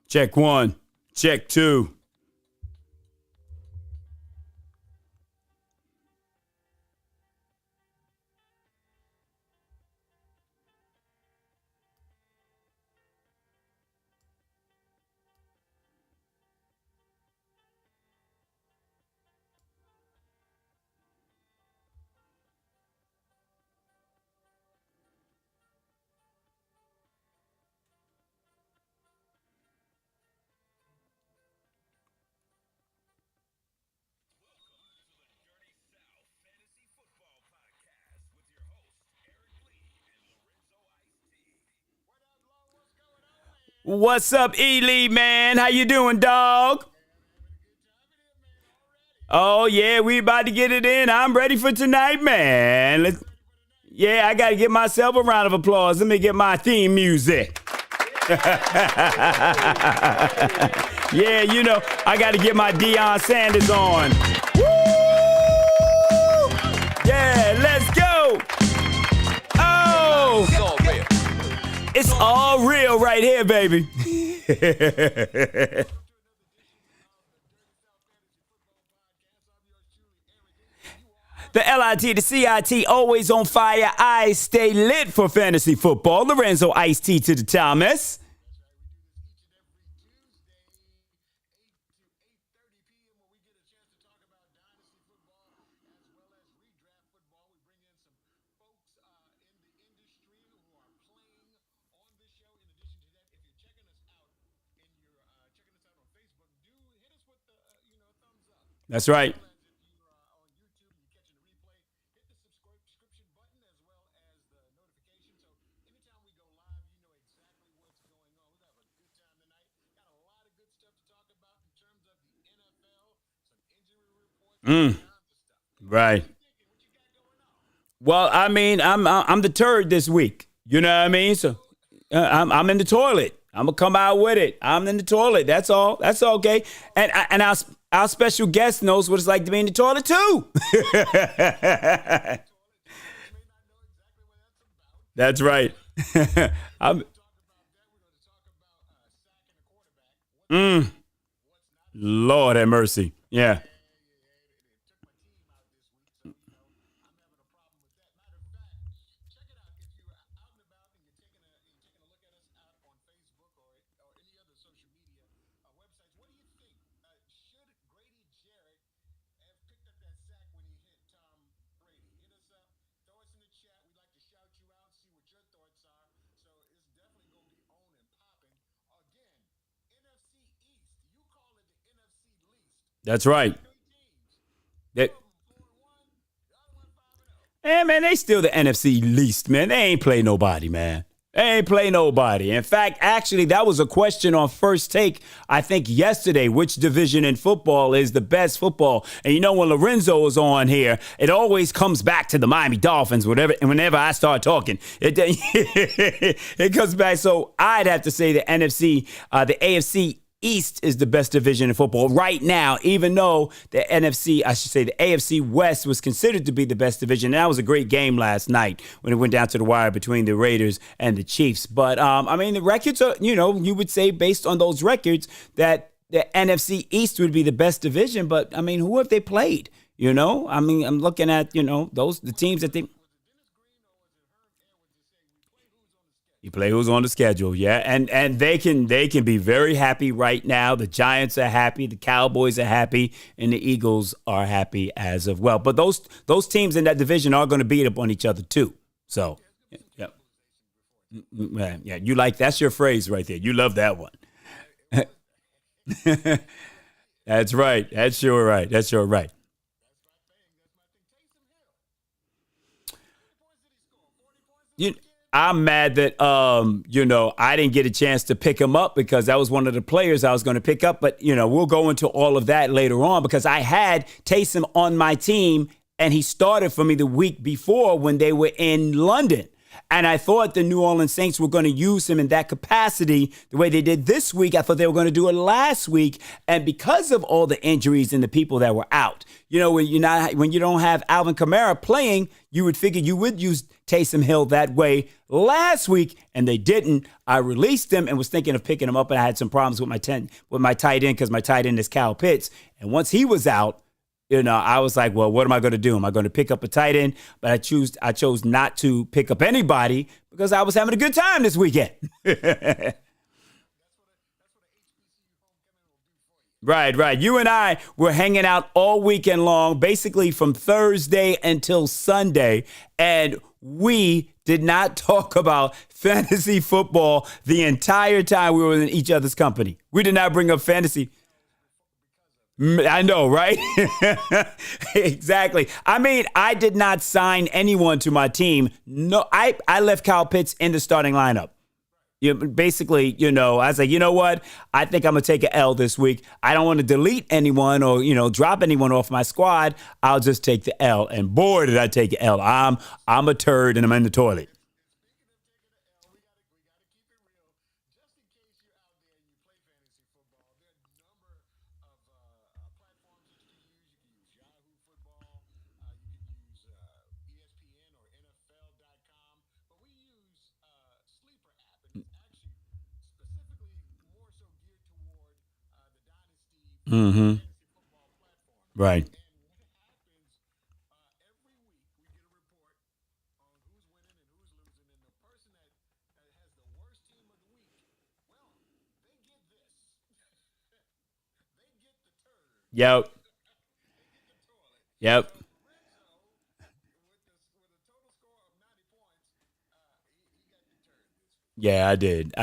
Check one. Check two. What's up, Ely, man? How you doing, dog? Oh, yeah, we about to get it in. I'm ready for tonight, man. Yeah, I got to give myself a round of applause. Let me get my theme music. Yeah, I got to get my Deion Sanders on. Woo! Yeah, let's go. Oh, it's all real right here, baby. The LIT, the CIT, always on fire. I stay lit for fantasy football. Lorenzo Ice T to the Thomas. That's right. Right. Well, I mean, I'm the turd this week. You know what I mean? So I'm in the toilet. I'm gonna come out with it. I'm in the toilet. That's all. That's okay. And our special guest knows what it's like to be in the toilet too. That's right. I'm, Lord have mercy. Yeah. That's right. That, man, they still the NFC least, man. They ain't play nobody, man. They ain't play nobody. In fact, actually, that was a question on First Take, I think, yesterday. Which division in football is the best football? And when Lorenzo is on here, it always comes back to the Miami Dolphins, whatever. And whenever I start talking, it comes back. So I'd have to say the the AFC East is the best division in football right now, even though the AFC West was considered to be the best division. And that was a great game last night when it went down to the wire between the Raiders and the Chiefs. But, I mean, the records are, you would say based on those records that the NFC East would be the best division. But, I mean, who have they played? I mean, I'm looking at, the teams that they... You play who's on the schedule, yeah, and they can be very happy right now. The Giants are happy, the Cowboys are happy, and the Eagles are happy as of well. But those teams in that division are going to beat up on each other too. So, yeah, yeah, you like that's your phrase right there. You love that one. That's right. That's your right. That's your right. You. I'm mad that I didn't get a chance to pick him up because that was one of the players I was going to pick up. But we'll go into all of that later on because I had Taysom on my team and he started for me the week before when they were in London. And I thought the New Orleans Saints were going to use him in that capacity the way they did this week. I thought they were going to do it last week. And because of all the injuries and the people that were out, when you don't have Alvin Kamara playing, you would figure you would use Taysom Hill that way last week, and they didn't. I released him and was thinking of picking him up, and I had some problems with my tight end because my tight end is Kyle Pitts. And once he was out, I was like, well, what am I going to do? Am I going to pick up a tight end? But I chose not to pick up anybody because I was having a good time this weekend. Right. You and I were hanging out all weekend long, basically from Thursday until Sunday, and we did not talk about fantasy football the entire time we were in each other's company. We did not bring up fantasy. I know, right? Exactly. I mean, I did not sign anyone to my team. No, I left Kyle Pitts in the starting lineup. Basically, I was like, you know what? I think I'm going to take an L this week. I don't want to delete anyone or, drop anyone off my squad. I'll just take the L. And boy, did I take an L. I'm a turd and I'm in the toilet. Mm-hmm. Right. Yep. Yep. Yeah, I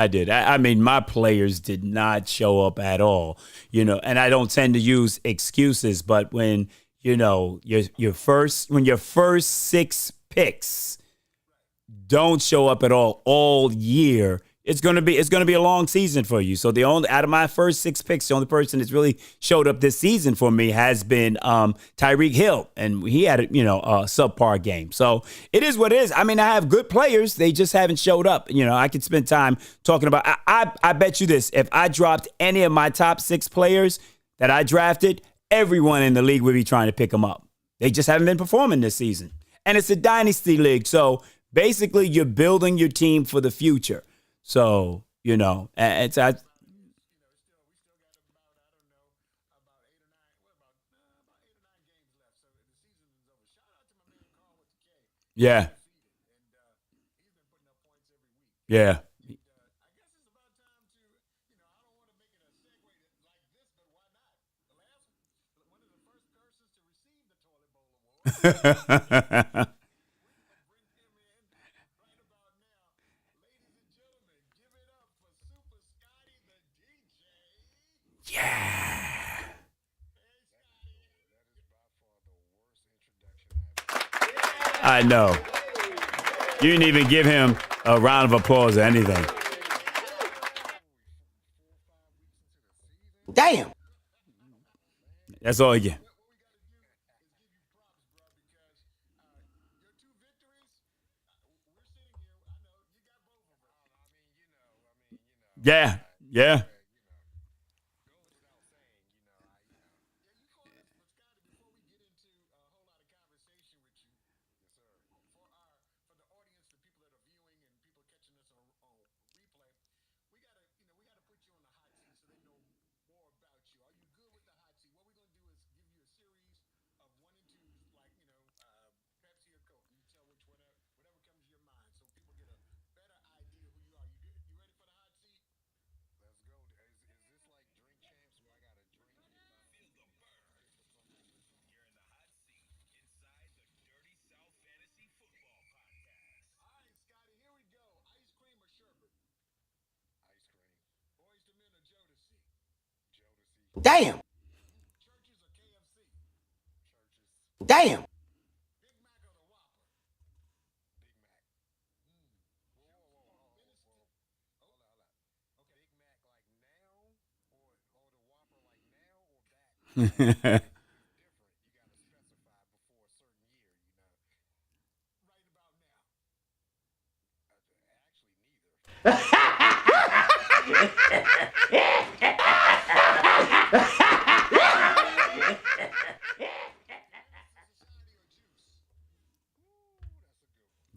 did. I mean, my players did not show up at all, and I don't tend to use excuses, but when, when your first six picks don't show up at all year, it's gonna be a long season for you. So the only out of my first six picks, the only person that's really showed up this season for me has been Tyreek Hill, and he had a subpar game. So it is what it is. I mean, I have good players; they just haven't showed up. I could spend time talking about. I bet you this: if I dropped any of my top six players that I drafted, everyone in the league would be trying to pick them up. They just haven't been performing this season, and it's a dynasty league. So basically, you're building your team for the future. So, it's yeah, yeah. Yeah. I know. You didn't even give him a round of applause or anything. Damn. That's all you get. Yeah, yeah. Damn. Damn.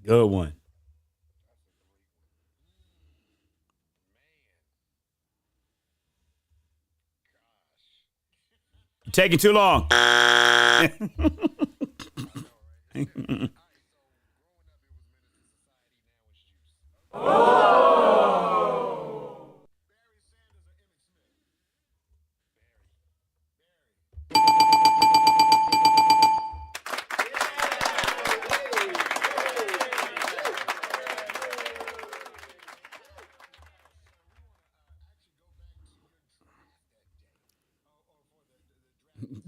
Good one. You're taking too long.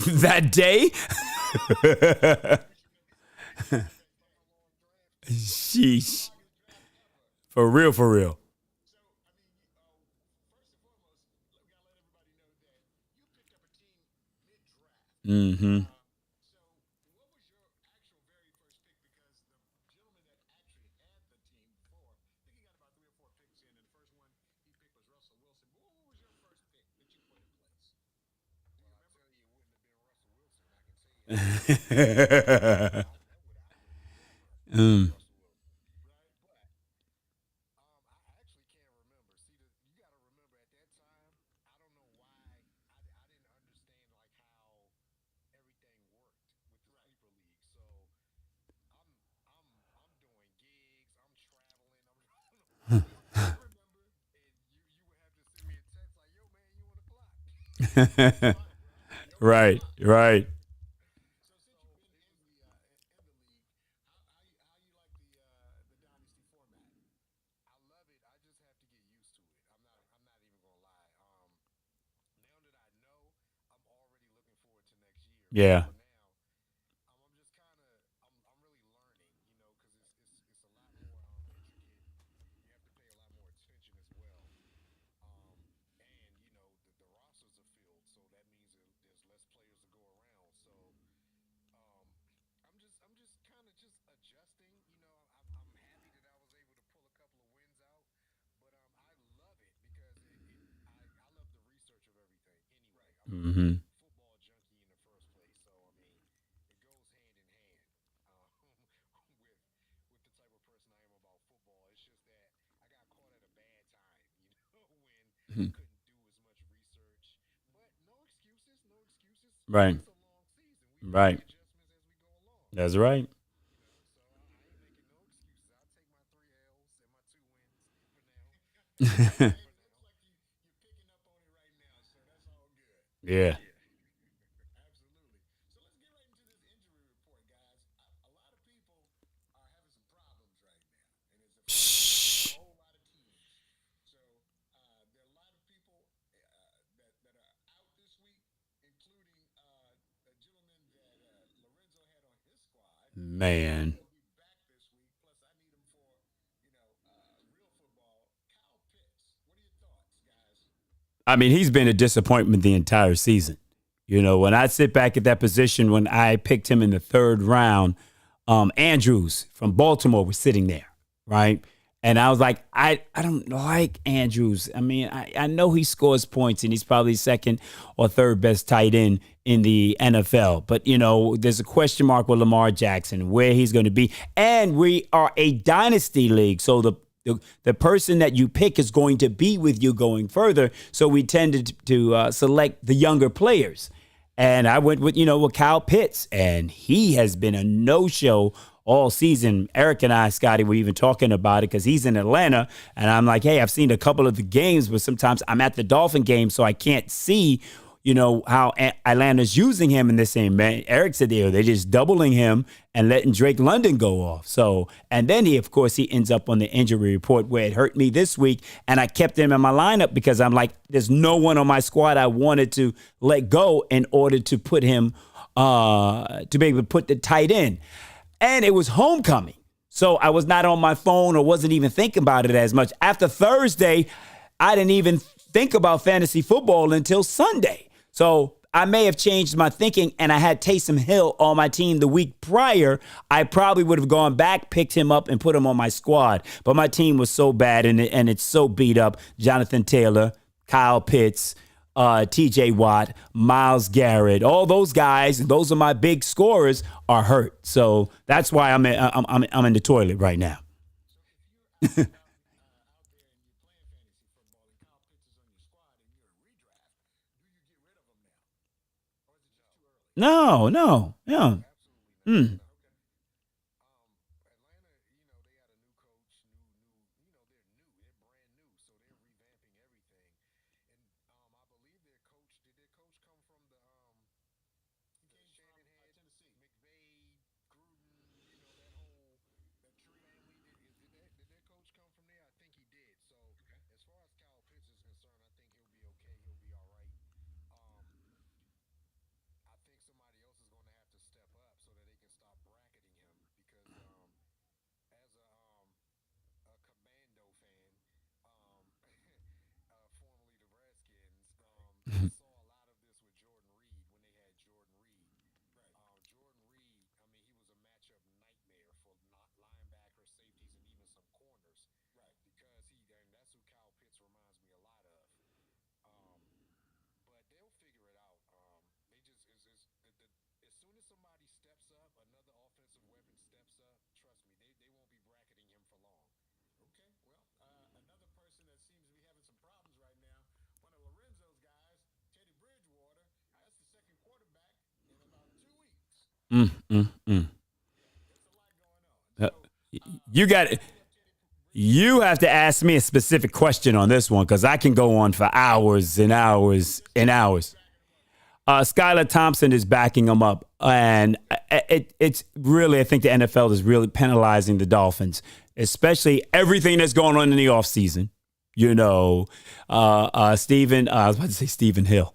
That day? Sheesh. For real, for real. Mm-hmm. Mm. Right, right. Yeah. Mm-hmm. Right. Right. That's right. Yeah. Shh. Man. I mean, he's been a disappointment the entire season. You know, when I sit back at that position, when I picked him in the third round, Andrews from Baltimore was sitting there, right? And I was like, I don't like Andrews. I mean, I know he scores points and he's probably second or third best tight end in the NFL. But, you know, there's a question mark with Lamar Jackson, where he's going to be. And we are a dynasty league. So the person that you pick is going to be with you going further. So we tended to select the younger players. And I went with, with Kyle Pitts, and he has been a no-show all season. Eric and I, Scotty, were even talking about it because he's in Atlanta. And I'm like, hey, I've seen a couple of the games, but sometimes I'm at the Dolphin game, so I can't see, how Atlanta's using him in this same man. Eric said they're just doubling him and letting Drake London go off. So, and then he ends up on the injury report where it hurt me this week. And I kept him in my lineup because I'm like, there's no one on my squad I wanted to let go in order to put him, to be able to put the tight end. And it was homecoming. So I was not on my phone or wasn't even thinking about it as much. After Thursday, I didn't even think about fantasy football until Sunday. So I may have changed my thinking, and I had Taysom Hill on my team the week prior. I probably would have gone back, picked him up, and put him on my squad. But my team was so bad, and it's so beat up. Jonathan Taylor, Kyle Pitts, T.J. Watt, Miles Garrett, all those guys. Those are my big scorers are hurt. So that's why I'm in the toilet right now. No, no, yeah. Mm. Mm, mm, mm. Uh, You got You have to ask me a specific question on this one because I can go on for hours and hours and hours. Skylar Thompson is backing him up, and it's really, I think the NFL is really penalizing the Dolphins, especially everything that's going on in the offseason. I was about to say Stephen Hill,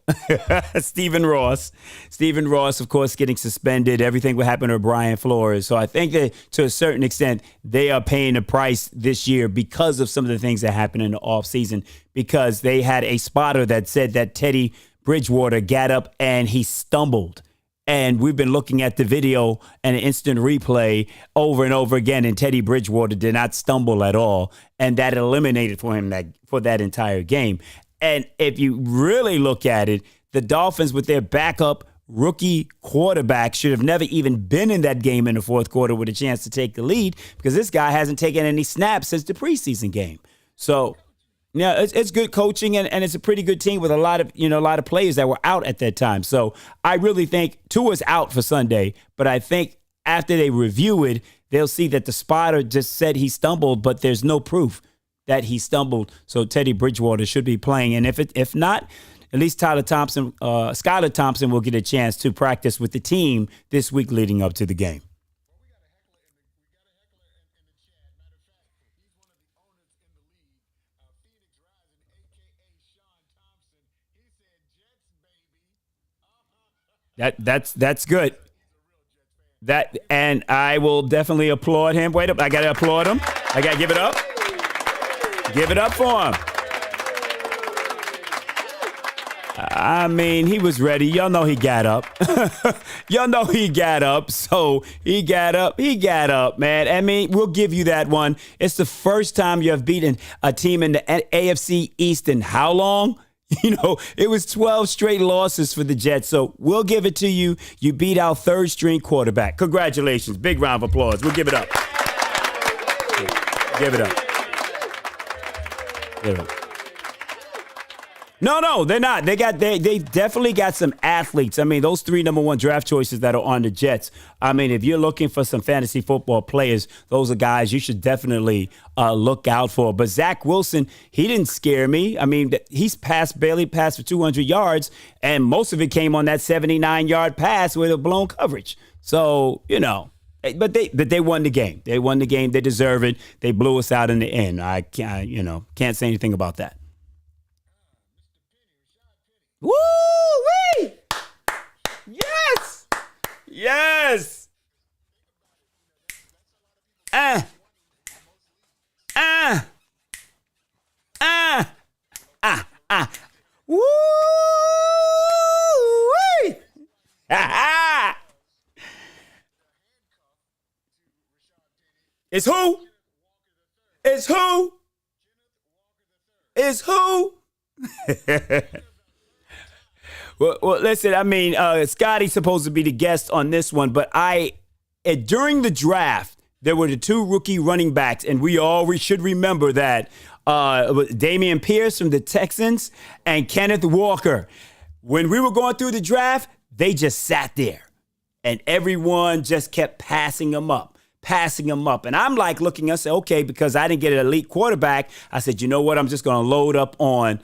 Stephen Ross. Stephen Ross, of course, getting suspended. Everything what happened to Brian Flores. So I think that to a certain extent, they are paying the price this year because of some of the things that happened in the offseason, because they had a spotter that said that Teddy Bridgewater got up and he stumbled. And we've been looking at the video and an instant replay over and over again, and Teddy Bridgewater did not stumble at all, and that eliminated for him for that entire game. And if you really look at it, the Dolphins with their backup rookie quarterback should have never even been in that game in the fourth quarter with a chance to take the lead, because this guy hasn't taken any snaps since the preseason game. So yeah, it's good coaching, and it's a pretty good team with a lot of players that were out at that time. So I really think Tua's out for Sunday, but I think after they review it, they'll see that the spotter just said he stumbled, but there's no proof that he stumbled. So Teddy Bridgewater should be playing, and if not, at least Skylar Thompson will get a chance to practice with the team this week leading up to the game. That's good. That, and I will definitely applaud him. Wait up, I gotta applaud him. I gotta give it up. Give it up for him. I mean, he was ready. Y'all know he got up. Y'all know he got up. So he got up. He got up, man. I mean, we'll give you that one. It's the first time you have beaten a team in the AFC East in how long? It was 12 straight losses for the Jets. So we'll give it to you. You beat our third string quarterback. Congratulations. Big round of applause. We'll give it up. Give it up. Give it up. No, they're not. They definitely got some athletes. I mean, those three number one draft choices that are on the Jets. I mean, if you're looking for some fantasy football players, those are guys you should definitely look out for. But Zach Wilson, he didn't scare me. I mean, he's barely passed for 200 yards, and most of it came on that 79-yard pass with a blown coverage. So, but they won the game. They won the game. They deserve it. They blew us out in the end. I can't say anything about that. Woo-wee! Yes! Yes! Ah! Ah! Ah! Ah! Ah! Woo-wee! Ha-ha! It's who? It's who? It's who? Well, listen. I mean, Scotty's supposed to be the guest on this one, but during the draft, there were the two rookie running backs, and we should remember that Damian Pierce from the Texans and Kenneth Walker. When we were going through the draft, they just sat there, and everyone just kept passing them up. And I'm like looking, I said, okay, because I didn't get an elite quarterback, I said, you know what? I'm just going to load up on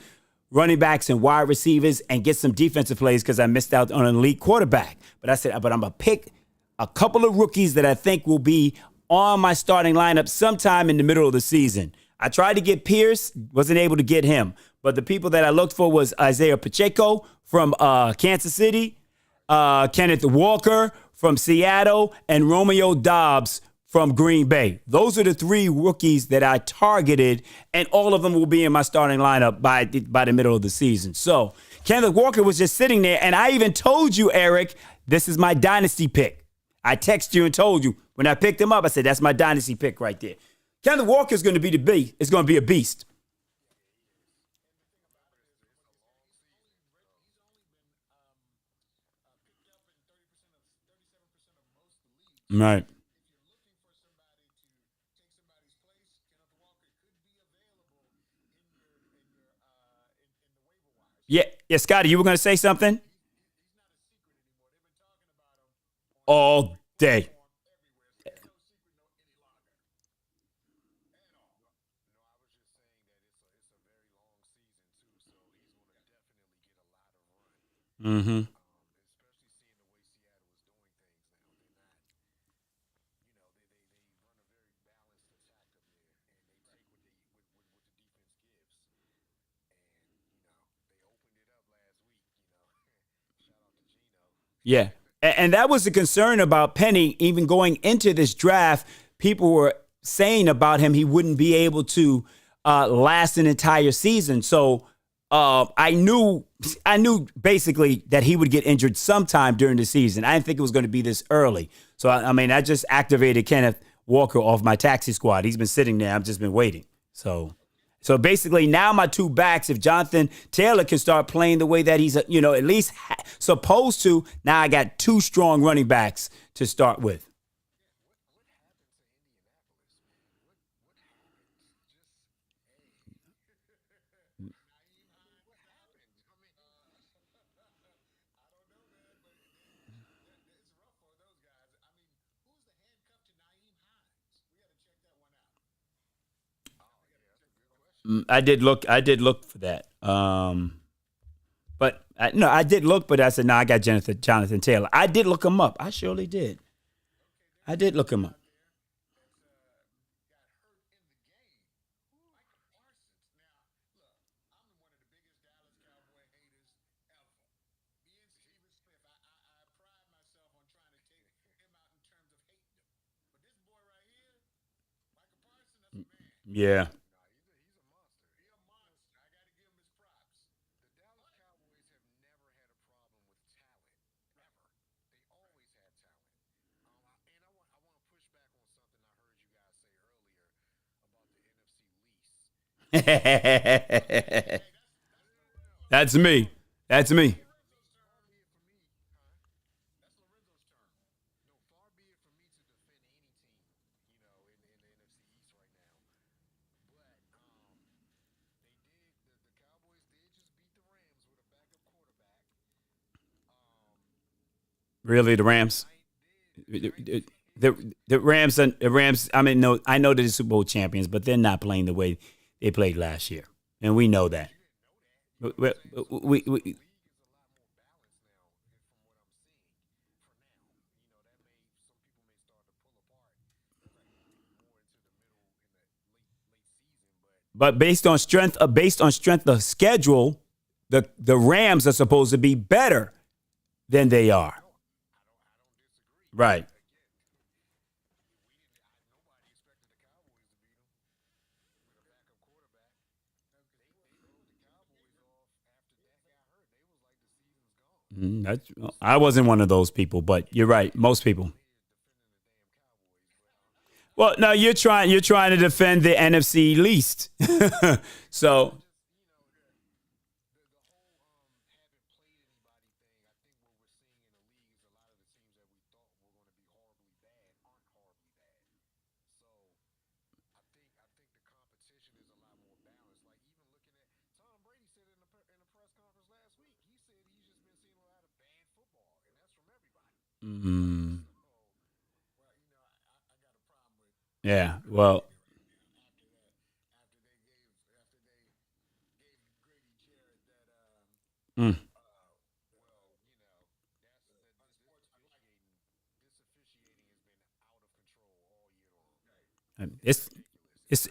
running backs and wide receivers and get some defensive plays because I missed out on an elite quarterback. But I said, but I'm going to pick a couple of rookies that I think will be on my starting lineup sometime in the middle of the season. I tried to get Pierce, wasn't able to get him. But the people that I looked for was Isaiah Pacheco from Kansas City, Kenneth Walker from Seattle, and Romeo Doubs from Green Bay. Those are the three rookies that I targeted, and all of them will be in my starting lineup by the middle of the season. So Kenneth Walker was just sitting there, and I even told you, Eric, this is my dynasty pick. I texted you and told you when I picked him up, I said, that's my dynasty pick right there. Kenneth Walker is going to be the beast. It's going to be a beast. Right. Yeah, Scotty, you were going to say something? All day. Mm-hmm. Yeah. And that was the concern about Penny even going into this draft. People were saying about him he wouldn't be able to last an entire season. So I knew basically that he would get injured sometime during the season. I didn't think it was going to be this early. So I mean, I just activated Kenneth Walker off my taxi squad. He's been sitting there. I've just been waiting. So basically, now my two backs, if Jonathan Taylor can start playing the way that he's, at least supposed to, now I got two strong running backs to start with. I did look. I did look for that. But no, I did look, but I said, no, I got Jonathan Taylor. I did look him up. I surely did. I did look him up. Yeah. That's me. That's me. Really, the Rams. The Rams. I mean, no, I know they're the Super Bowl champions, but they're not playing the way they played last year, and we know that. We, we, but based on strength of schedule, the Rams are supposed to be better than they are. Right. I wasn't one of those people, but you're right. Most people. Well, no, you're trying to defend the NFC least. So Mm, yeah. Well. Mm, it's it's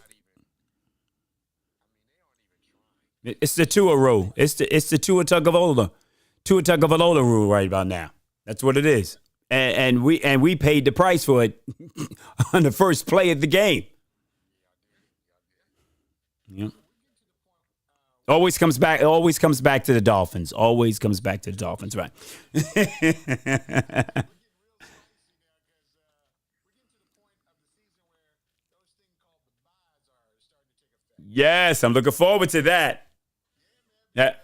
it's the Tua rule. It's the Tua Tagovailoa rule right about now. That's what it is. And we paid the price for it on the first play of the game. Yeah. Always comes back. Always comes back to the Dolphins. Always comes back to the Dolphins. Right. Yes, I'm looking forward to that. Yeah.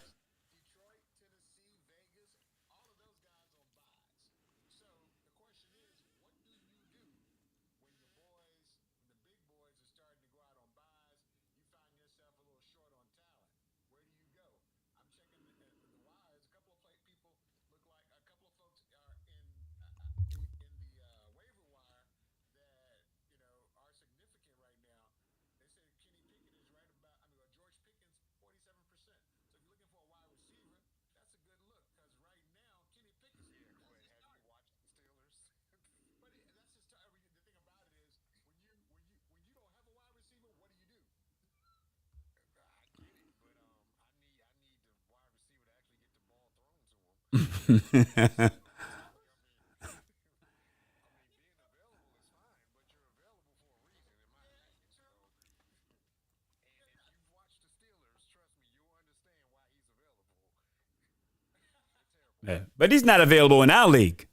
Yeah. But he's not available in our league.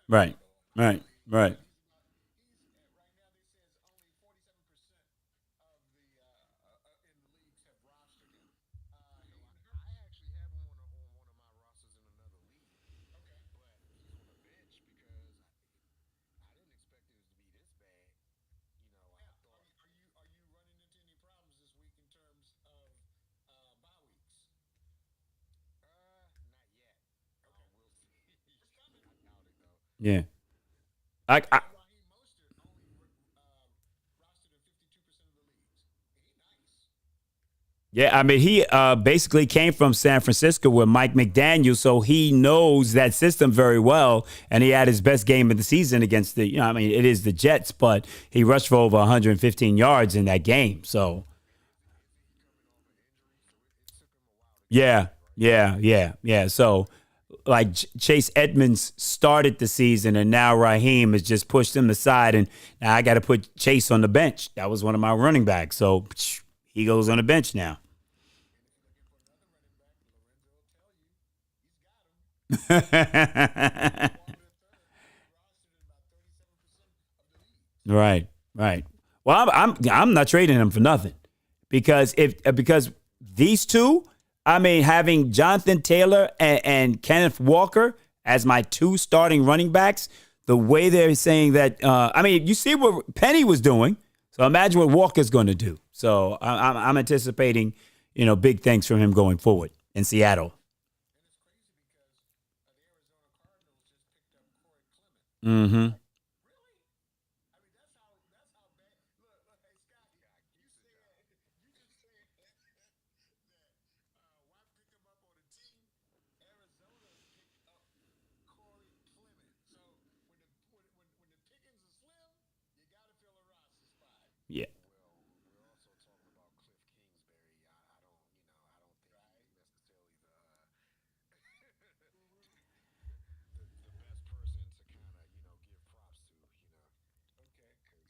Right. Right. Right. Yeah. I Yeah, I mean, he basically came from San Francisco with Mike McDaniel, so he knows that system very well. And he had his best game of the season against I mean, it is the Jets, but he rushed for over 115 yards in that game. So, yeah, yeah. So, like Chase Edmonds started the season, and now Raheem has just pushed him aside, and now I got to put Chase on the bench. That was one of my running backs, so he goes on the bench now. Right, right. Well, I'm not trading him for nothing because these two, I mean, having Jonathan Taylor and Kenneth Walker as my two starting running backs, the way they're saying that, I mean, you see what Penny was doing, so imagine what Walker's going to do. So I'm anticipating, big things from him going forward in Seattle. Mm-hmm. Yeah.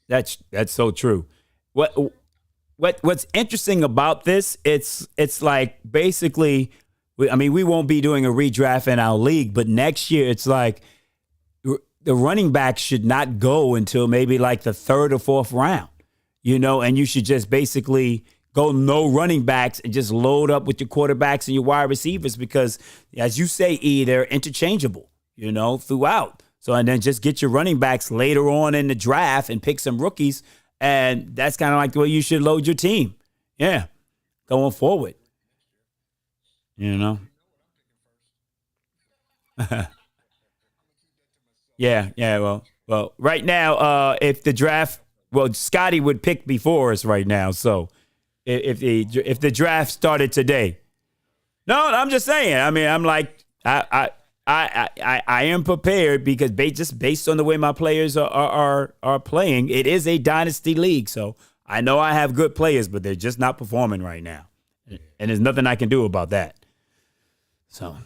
That's so true. What what's interesting about this? It's like basically, I mean, we won't be doing a redraft in our league, but next year it's like the running back should not go until maybe like the third or fourth round, and you should just basically go no running backs and just load up with your quarterbacks and your wide receivers because, as you say, they're interchangeable, throughout. So, and then just get your running backs later on in the draft and pick some rookies. And that's kind of like the way you should load your team. Yeah, going forward, you know. Yeah, yeah. Well, right now, if the draft, well, Scotty would pick before us right now. So if the draft started today, no, I'm just saying. I mean, I'm like, I am prepared because just based on the way my players are playing, it is a dynasty league. So I know I have good players, but they're just not performing right now, and there's nothing I can do about that. So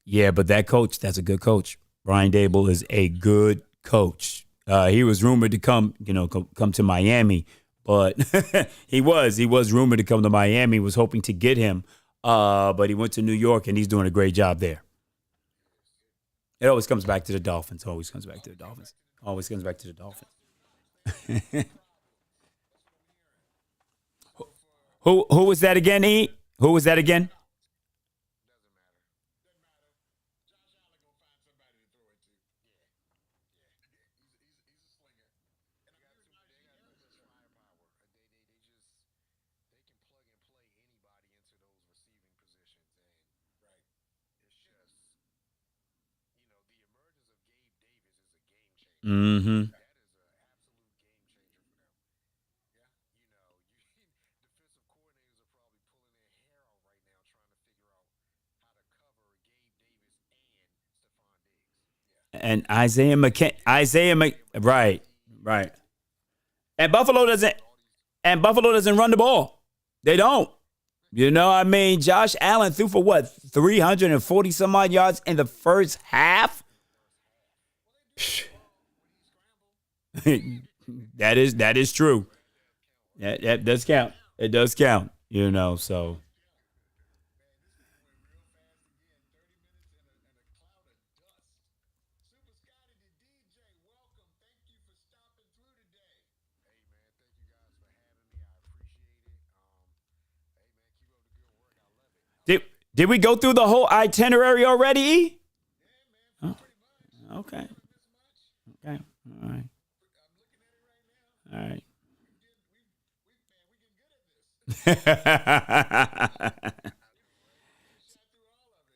yeah, but that coach, that's a good coach. Brian Dable is a good coach. He was rumored to come, come to Miami, but he was rumored to come to Miami. Was hoping to get him, but he went to New York and he's doing a great job there. It always comes back to the Dolphins. Always comes back to the Dolphins. Always comes back to the Dolphins. Who was that again? E. Who was that again? Mm-hmm. And right, right. And Buffalo doesn't run the ball. They don't. I mean, Josh Allen threw for what, 340 some odd yards in the first half? that is true. That does count. It does count, so did did we go through the whole itinerary already? E? Oh, okay. Okay. All right. All right.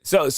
so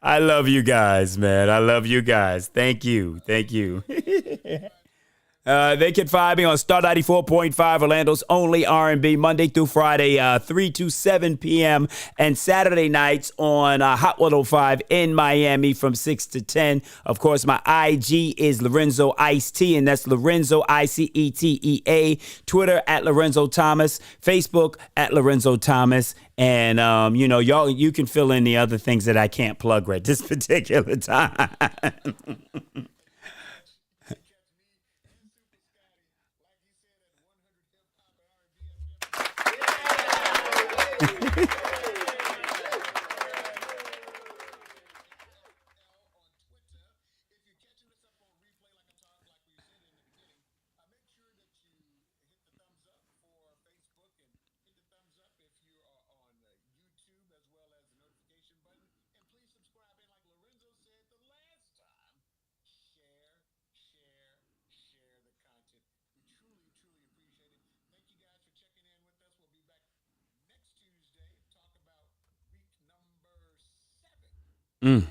I love you guys, man. I love you guys. Thank you. Thank you. They can find me on Star 94.5, Orlando's only R&B, Monday through Friday, 3 to 7 p.m., and Saturday nights on Hot 105 in Miami from 6 to 10. Of course, my IG is Lorenzo Ice T, and that's Lorenzo ICETEA. Twitter at Lorenzo Thomas. Facebook at Lorenzo Thomas. And, y'all, you can fill in the other things that I can't plug right this particular time. Mm.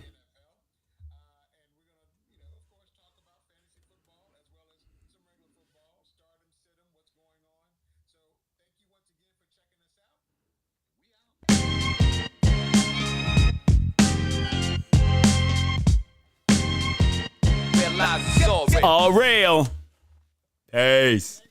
All real. Peace.